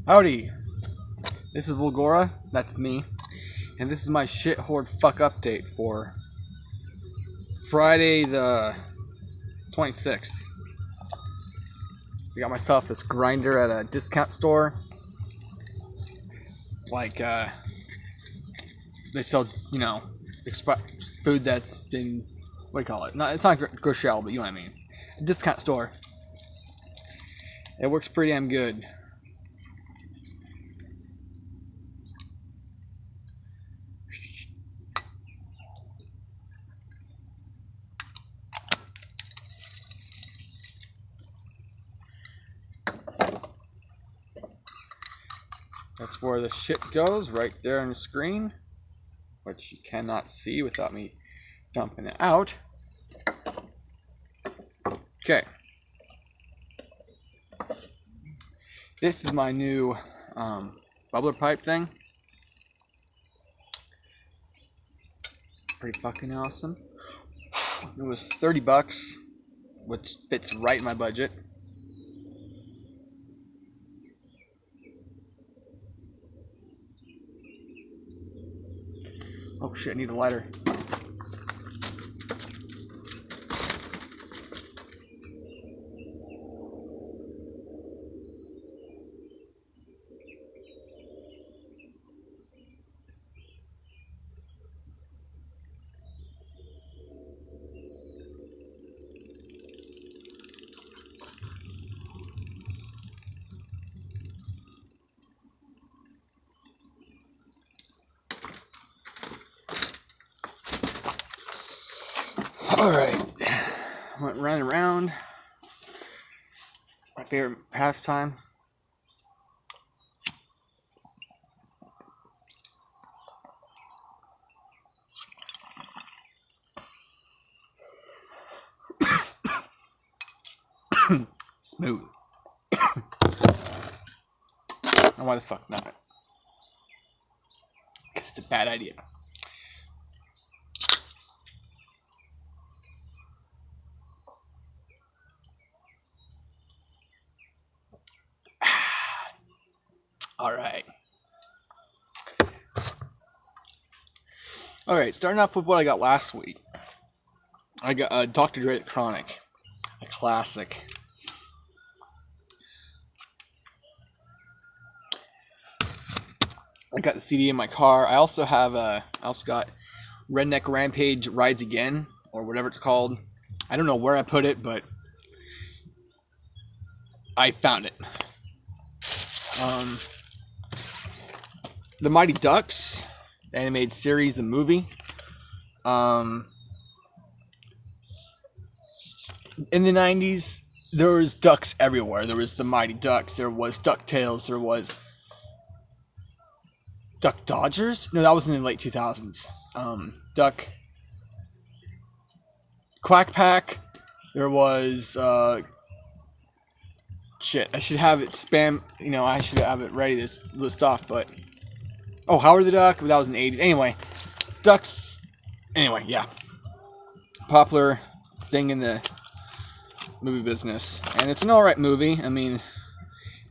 Howdy, this is Vulgora, that's me, and this is my shit Hoard fuck update for Friday the 26th. I got myself this grinder at a discount store. Like, they sell, you know, food that's been, what do you call it? It's not grocery outlet, but you know what I mean. A discount store. It works pretty damn good. That's where the shit goes, right there on the screen, which you cannot see without me dumping it out. Okay. This is my new bubbler pipe thing. Pretty fucking awesome. It was 30 bucks, which fits right in my budget. Oh shit, I need a lighter. Alright, went running around. My favorite pastime. Smooth. And why the fuck not? Because it's a bad idea. Alright, starting off with what I got last week. I got Dr. Dre the Chronic, a classic. I got the CD in my car. I also have got Redneck Rampage Rides Again, or whatever it's called. I don't know where I put it, but I found it. The Mighty Ducks animated series, the movie. In the 90s, there was ducks everywhere. There was the Mighty Ducks, there was DuckTales, there was Duck Dodgers? No, that was in the late 2000s. Duck Quack Pack. There was shit, I should have it spam, you know, I should have it ready to list off, but oh, Howard the Duck, that was in the 80s. Anyway, ducks, anyway, yeah. Popular thing in the movie business. And it's an alright movie. I mean,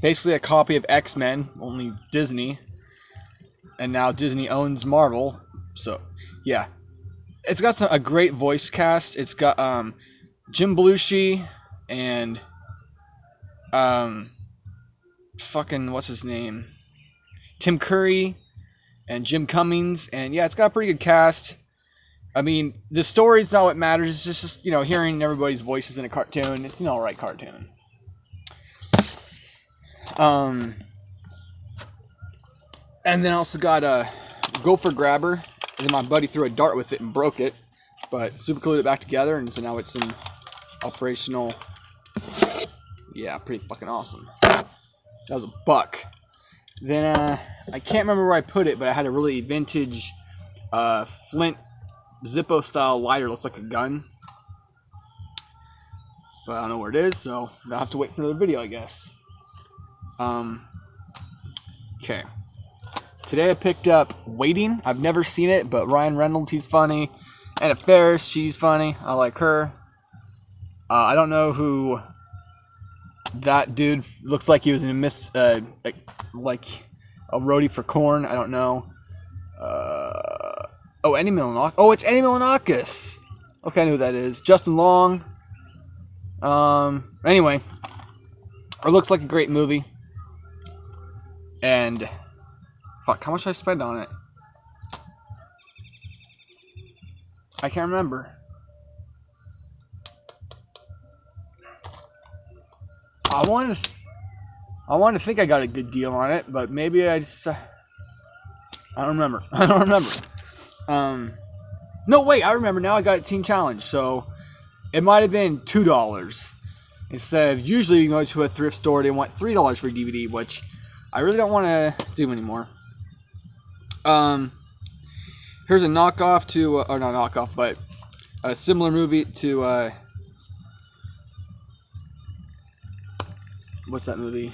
basically a copy of X-Men, only Disney. And now Disney owns Marvel. So, yeah. It's got a great voice cast. It's got Jim Belushi and fucking, what's his name? Tim Curry and Jim Cummings, and yeah, it's got a pretty good cast. I mean, the story's not what matters. It's just, you know, hearing everybody's voices in a cartoon. It's an alright cartoon. And then I also got a Gopher Grabber, and then my buddy threw a dart with it and broke it, but super glued it back together, and so now it's in operational. Yeah, pretty fucking awesome. That was a buck. Then, I can't remember where I put it, but I had a really vintage, Flint Zippo style lighter, looked like a gun. But I don't know where it is, so I'll have to wait for another video, I guess. Okay. Today I picked up Waiting. I've never seen it, but Ryan Reynolds, he's funny. Anna Faris, she's funny. I like her. I don't know who That dude looks like he was in a like a roadie for Corn. I don't know. Oh, Eddie Milanakis. Oh, it's Eddie Milanakis. Okay, I know who that is. Justin Long. Anyway, it looks like a great movie. And fuck, how much did I spend on it? I can't remember. I wanted to think I got a good deal on it, but maybe I don't remember. I don't remember. No, wait, I remember now. I got a Teen Challenge, so it might have been $2 instead of usually you go to a thrift store. They want $3 for a DVD, which I really don't want to do anymore. Here's a knockoff to, or not knockoff, but a similar movie to, what's that movie?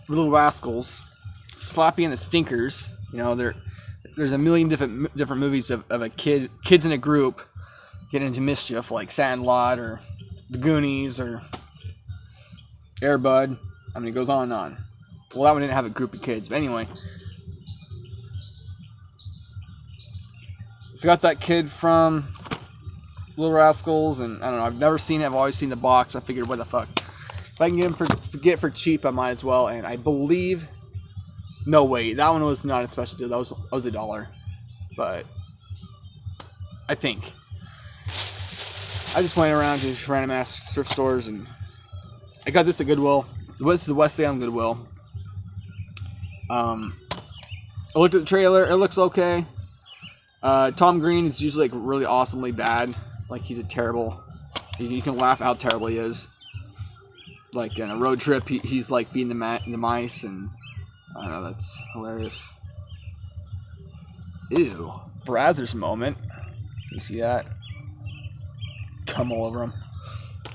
Little Rascals, Slappy and the Stinkers. You know, there's a million different movies of a kids in a group getting into mischief, like Sandlot or The Goonies or Air Bud. I mean, it goes on and on. Well, that one didn't have a group of kids, but anyway. It's got that kid from Little Rascals, and I don't know. I've never seen it. I've always seen the box. I figured, what the fuck? If I can get it for cheap, I might as well. And I believe, no wait, that one was not a special deal. That was $1, but I think I just went around to random ass thrift stores and I got this at Goodwill. This is the West Salem Goodwill. I looked at the trailer. It looks okay. Tom Green is usually like really awesomely bad. Like he's a terrible. You can laugh how terrible he is. Like in a road trip, he's like feeding the mice, and I don't know, that's hilarious. Ew, Brazzers moment. You see that? Come all over him.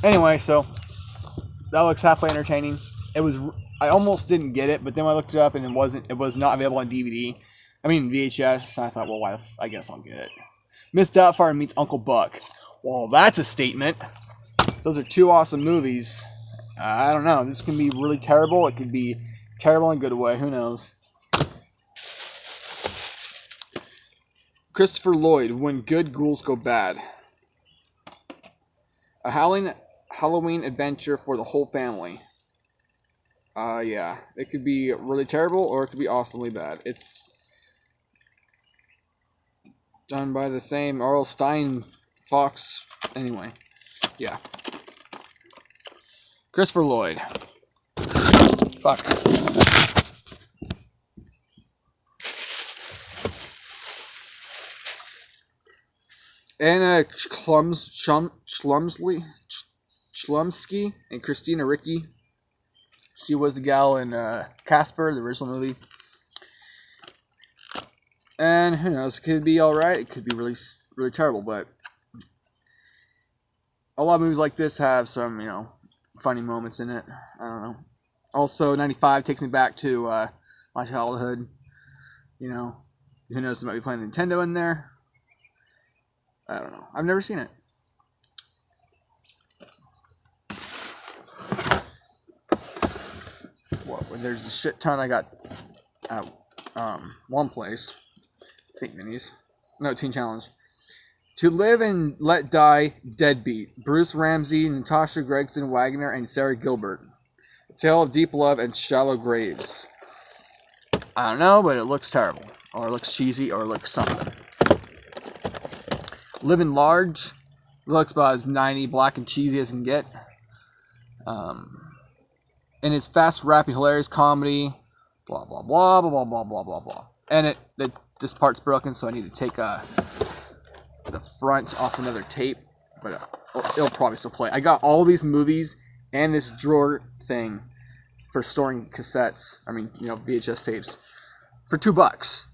Anyway, so that looks halfway entertaining. I almost didn't get it, but then I looked it up and it was not available on DVD. I mean VHS. And I thought, well, I guess I'll get it. Miss Doubtfire meets Uncle Buck. Well, that's a statement. Those are two awesome movies. I don't know. This can be really terrible. It could be terrible in a good way. Who knows? Christopher Lloyd, When Good Ghouls Go Bad. A Halloween adventure for the whole family. Yeah. It could be really terrible or it could be awesomely bad. It's done by the same R.L. Stein Fox. Anyway. Yeah. Christopher Lloyd. Fuck. Anna Chlumsky and Christina Ricci. She was the gal in Casper, the original movie. And who knows? It could be alright. It could be really, really terrible. But a lot of movies like this have some, funny moments in it. I don't know. Also, 95 takes me back to my childhood. Who knows? They might be playing Nintendo in there. I don't know. I've never seen it. Well, there's a shit ton I got at one place. St. Minnie's. No, Teen Challenge. To Live and Let Die, Deadbeat. Bruce Ramsey, Natasha Gregson Wagner, and Sarah Gilbert. A Tale of Deep Love and Shallow Graves. I don't know, but it looks terrible. Or it looks cheesy, or it looks something. Livin Large. Looks about as 90 black and cheesy as can get. And it's fast, rapping, hilarious comedy. Blah, blah, blah, blah, blah, blah, blah, blah, blah. And this part's broken, so I need to take the front off another tape, but it'll probably still play. I got all these movies and this drawer thing for storing cassettes. I mean, VHS tapes for $2.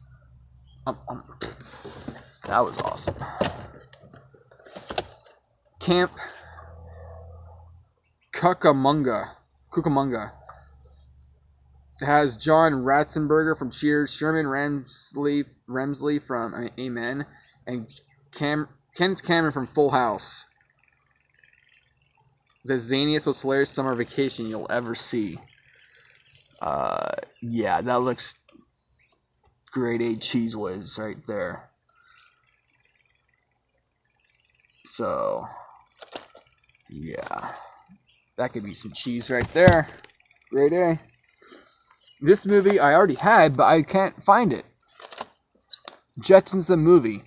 That was awesome. Camp Cucamonga. It has John Ratzenberger from Cheers, Sherman Ramsley from Amen, and Kenneth Cameron from Full House. The zaniest, most hilarious summer vacation you'll ever see. Yeah, that looks grade A cheese whiz right there. So, yeah. That could be some cheese right there. Grade A. This movie I already had, but I can't find it. Jetsons the movie.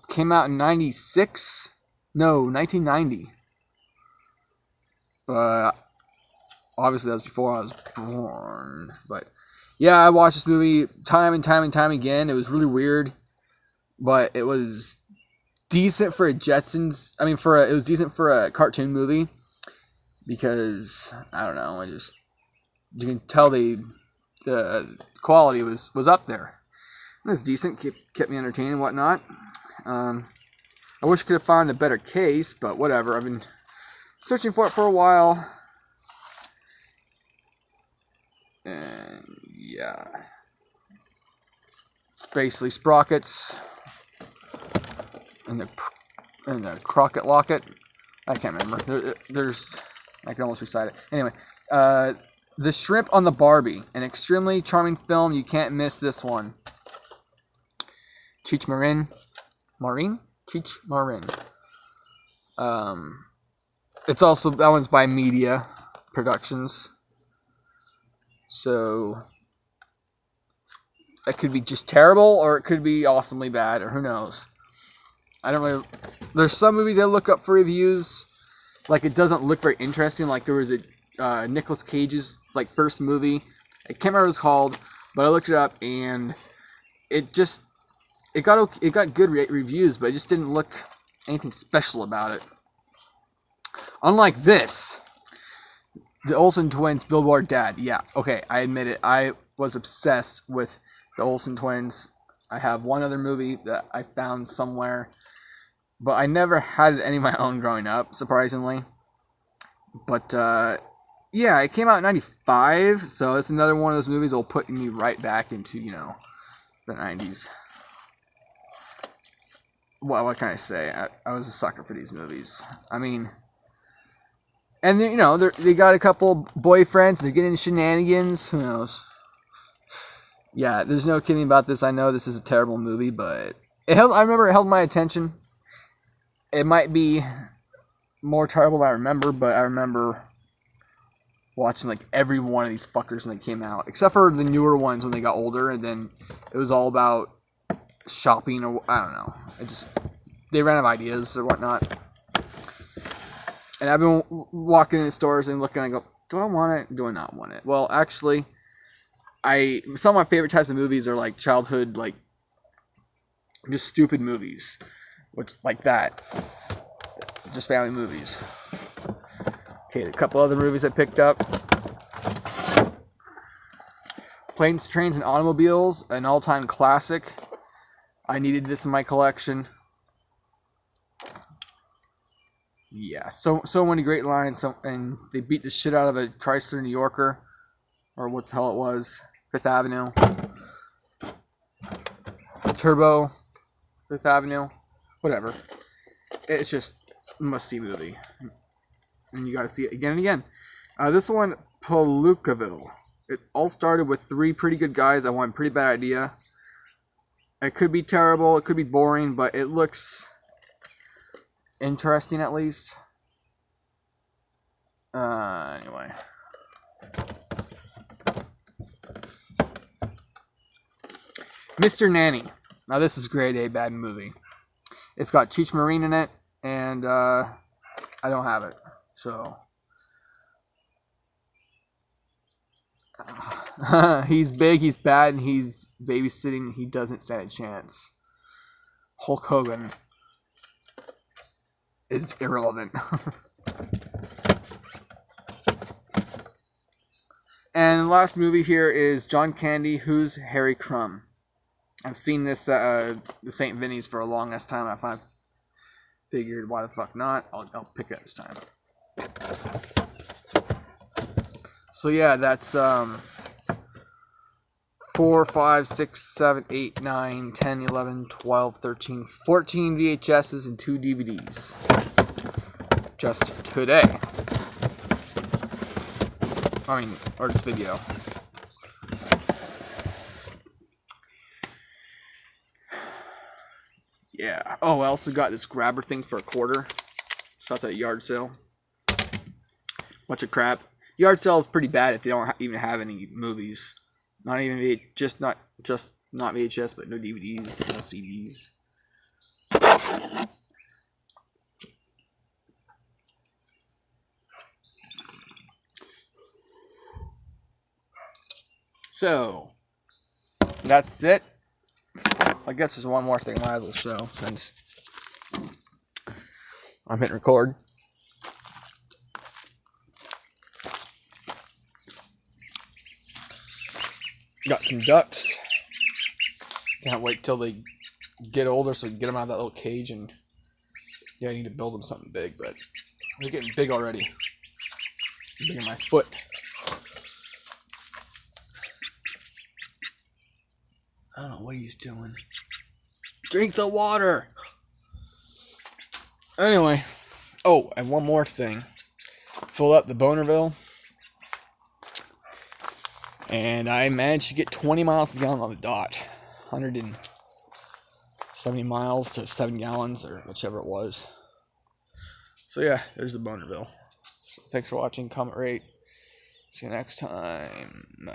Came out in 96? No, 1990. Obviously that was before I was born. But yeah, I watched this movie time and time and time again. It was really weird, but it was decent for a Jetsons. I mean, it was decent for a cartoon movie because I don't know. You can tell the quality was up there. It was decent, kept me entertained and whatnot. I wish I could have found a better case, but whatever. I've been searching for it for a while. And yeah. It's basically sprockets. And the crockett locket. I can't remember. I can almost recite it. Anyway, The Shrimp on the Barbie. An extremely charming film. You can't miss this one. Cheech Marin. Cheech Marin. It's also, that one's by Media Productions. So, it could be just terrible, or it could be awesomely bad, or who knows. There's some movies I look up for reviews, like it doesn't look very interesting, like there was a Nicolas Cage's, like, first movie. I can't remember what it's called, but I looked it up, and it got good reviews, but it just didn't look anything special about it. Unlike this, the Olsen twins, Billboard Dad. Yeah, okay, I admit it. I was obsessed with the Olsen twins. I have one other movie that I found somewhere, but I never had any of my own growing up, surprisingly. But, yeah, it came out in 95, so it's another one of those movies that will put me right back into, the 90s. Well, what can I say? I was a sucker for these movies. I mean, and they got a couple boyfriends. They're getting shenanigans. Who knows? Yeah, there's no kidding about this. I know this is a terrible movie, but I remember it held my attention. It might be more terrible than I remember, but I remember watching like every one of these fuckers when they came out, except for the newer ones when they got older, and then it was all about shopping, or I don't know. They ran out of ideas or whatnot. And I've been walking in stores and looking, and I go, do I want it? Do I not want it? Well, actually, some of my favorite types of movies are like childhood, like just stupid movies, which like that, just family movies. Okay, a couple other movies I picked up. Planes, Trains, and Automobiles, an all-time classic. I needed this in my collection. Yeah, so many great lines, and they beat the shit out of a Chrysler New Yorker, or what the hell it was, Fifth Avenue. Turbo, Fifth Avenue, whatever. It's just a must-see movie, and you gotta see it again and again. This one, Palookaville. It all started with 3 pretty good guys. I want a pretty bad idea. It could be terrible, it could be boring, but it looks interesting at least. Anyway. Mr. Nanny. Now this is grade A bad movie. It's got Cheech Marin in it, and I don't have it. So he's big, he's bad, and he's babysitting. He doesn't stand a chance. Hulk Hogan is irrelevant. And the last movie here is John Candy, Who's Harry Crumb? I've seen this at the St. Vinny's for a long ass time. I figured, why the fuck not? I'll pick it up this time. So yeah, that's 4, 5, 6, 7, 8, 9, 10, 11, 12, 13, 14 VHSs and 2 DVDs. just today. I mean, or this video. Yeah. Oh, I also got this grabber thing for $1. Saw at that yard sale. Bunch of crap. Yard sale is pretty bad if they don't even have any movies. Not even not VHS, but no DVDs, no CDs. So that's it. I guess there's one more thing I might as well show since I'm hitting record. Got some ducks. Can't wait till they get older so we can get them out of that little cage, and yeah, I need to build them something big, but they're getting big already. Bigger than my foot. I don't know what he's doing. Drink the water! Anyway. Oh, and one more thing. Fill up the Bonerville. And I managed to get 20 miles a gallon on the dot. 170 miles to 7 gallons, or whichever it was. So yeah, there's the Bonerville. So thanks for watching. Comment, rate. See you next time.